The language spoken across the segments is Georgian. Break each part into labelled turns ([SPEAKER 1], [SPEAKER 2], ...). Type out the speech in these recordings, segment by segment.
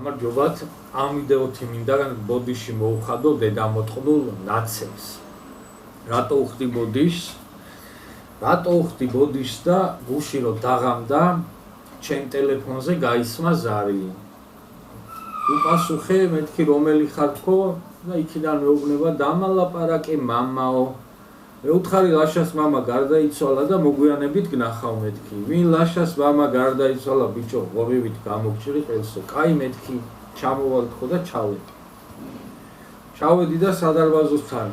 [SPEAKER 1] გამარჯობათ. ამ ვიდეოთი მინდა ბოდიში მოუხადო დედამოწყნულ ნაცებს. რატო უხდი ბოდიშს და გუში რო დაღამდა ჩემ ტელეფონზე გაისმა ზარი. უპასუხე მეთქი რომელი ხარ თქო და იქიდან მეუბნება დამალაპარაკე მამაო. მეუთხარი ლაშას მამა გარდაიცვალა და მოგვიანებით გნახავ მეთქი. ვინ ლაშას მამა გარდაიცვალა ბიჭო ღობივით გამოგჭრი ყელსო. კაი მეთქი ჩამოვალ თქო და ჩავედი და სადარბაზოსთან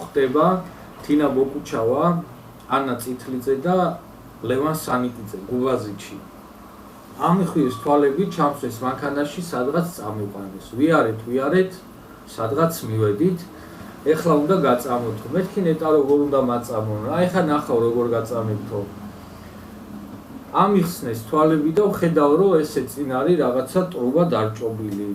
[SPEAKER 1] ხდება თინა ბოკუჩავა, ანა წითლიძე და ლევან სანიკიძე გუბაზიჩი. ამიხვის თვალები ჩამსვეს მანქანაში სადღაც წამიყვანეს. ვიარეთ, სადღაც მივედით. ეხლა უნდა გაწამოთ. მეთქი ნეტა როგორ უნდა მაწამონ. ეხლა ნახავ როგორ გაწამებთო. ამიხსნეს თვალები და ვხედავ რომ ესე წინ არის რაღაცა ტრუბა დარჭობილი.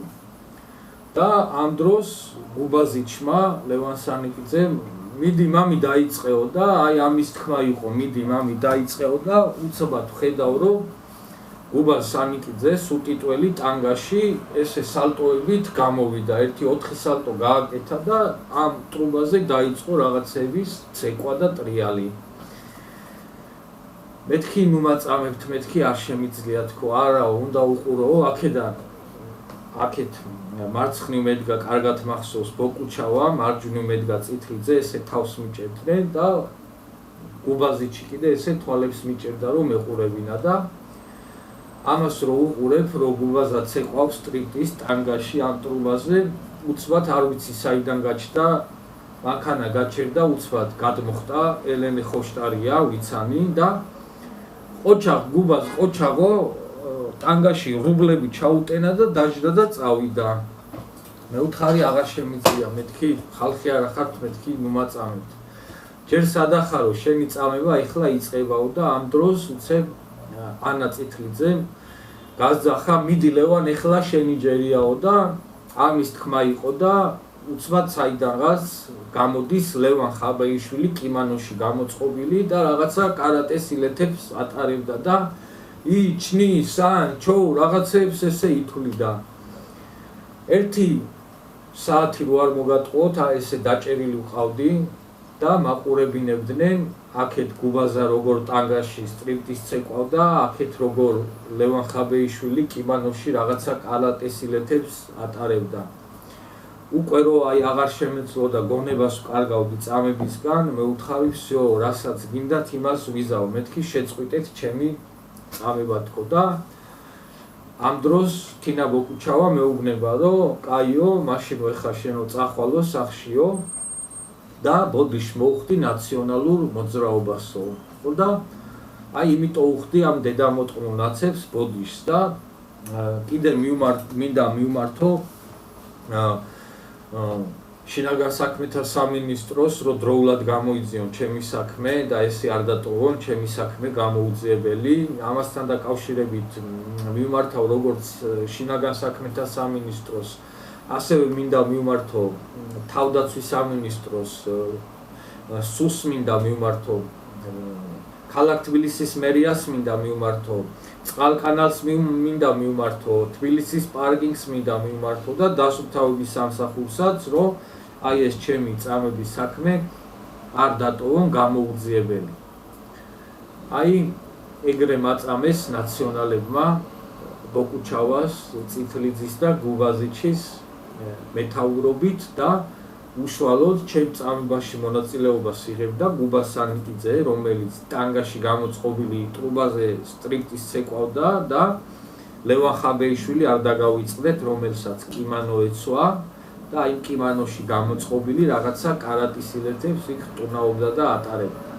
[SPEAKER 1] და ამ დროს გუბაზიჩმა ლევან სანიკიძემ მიდი მამი დაიწყეო და აი ამის თქმა იყო მიდი მამი დაიწყეო და უცბად ვხედავ რომ გუბაზ სანიკიძე სუტიტველი ტანგაში ესე სალტოებით გამოვიდა. 1-4 სალტო გააკეთა და ამ ტრუბაზე დაიწყო რაღაცების ცეკვა და ტრიალი. მეთქი ნუ მაწამებთ, მეთქი არ შემიძლია თქო. არაო, უნდა უყუროო აქეთ მარცხნივ მედგა კარგად მახსოვს ბოკუჩავა, მარჯვნივ მედგა წითლიძე, ესე თავს მიჭერდნენ და გუბაზიჩი კიდე ესე თვალებს მიჭერდა რომ მეყურებინა და ამას რო უყურებ, რომ გუბაზა ცეკვავს სტრიტის ტანგაში ამ ტრუბაზე, უცბად არ ვიცი საიდან გაჩნდა, მანქანა გაჩერდა, უცბად გადმოხტა, ელენე ხოშტარია, ვიცანი და ყოჩაღო ტანგაში რუბლები ჩაუტენა და დაждდა და წავიდა. მე უთხარი აღარ შემიძლია, მეთქი ხალხი არა ხართ, მეთქი ნუ მაწამებთ. ჯერ სადახარო შენი წამება ეხლა იწყებაო და ამ დროს უცებ ანა წითლიძე გაზახა მიდი ლევან ეხლა შენი ჯერიაო და ამის თქმა იყო და უცბად საიდანღაც გამოდის ლევან ხაბეიშვილი კიმანოში გამოწყობილი და რაღაცა კარატეს ილეთებს ატარებდა და იჩნი სანჩო რაღაცებს ესე ითვლიდა. 1 საათი რო არ მოგატყუოთ, ესე დაჭერილი ვყავდი და მაყურებინებდნენ აქეთ გუბაზა როგორ ტანგაში სტრიპტის ცეკვავდა, აქეთ როგორ ლევან ხაბეიშვილი კიმანოში რაღაცა კარატეს ილეთებს ატარებდა. უკვე რო აი აღარ შემეძლო და გონებას ვკარგავდი წამებისგან, მე უთხარი всё, რასაც გინდათ იმას ვიზავ, მეთქი შეწყვიტეთ ჩემი წამება თქო და ამ დროს თინა ბოკუჩავა მეუბნება რომ კაიო, მაშინ ეხლა შენო წახვალო სახშიო და ბოდიშ მოუხდი ნაციონალურ მოძრაობასო. და აი იმიტომ უხდი ამ დედამოწყნულ ნაცებს ბოდიშს და კიდე მინდა მივმართო შინაგან საქმეთა სამინისტროს რომ დროულად გამოიძიონ ჩემი საქმე და ესე არ დატოვონ ჩემი საქმე გამოუძიებელი. ამასთან დაკავშირებით მივმართავ როგორც შინაგან საქმეთა სამინისტროს, ასევე მინდა მივმართო თავდაცვის სამინისტროს, სუს მინდა მივმართო, ქალაქ თბილისის მერიას მინდა მივმართო, წყალკანალს მინდა მივმართო, თბილისის პარკინგს მინდა მივმართო და დასუფთავების სამსახურსაც, რომ აი ეს ჩემი წამების საქმე არ დატოვონ გამოუძიებელი. აი ეგრე მაწამეს ნაციონალებმა ბოკუჩავას, წითლიძის და გუბაზიჩის მეთაურობით და უშუალოდ ჩემ წამებაში მონაწილეობას იღებდა გუბაზ სანიკიძე, რომელიც ტანგაში გამოწყობილი ტრუბაზე სტრიპტის ცეკვავდა და ლევან ხაბეიშვილი არ დაგავიწყდეთ, რომელსაც კიმანო ეცვა და იმ კიმანოში გამოწყობილი რაღაცა კარატის ილეთებს იქ ტურნაობდა და ატარებდა.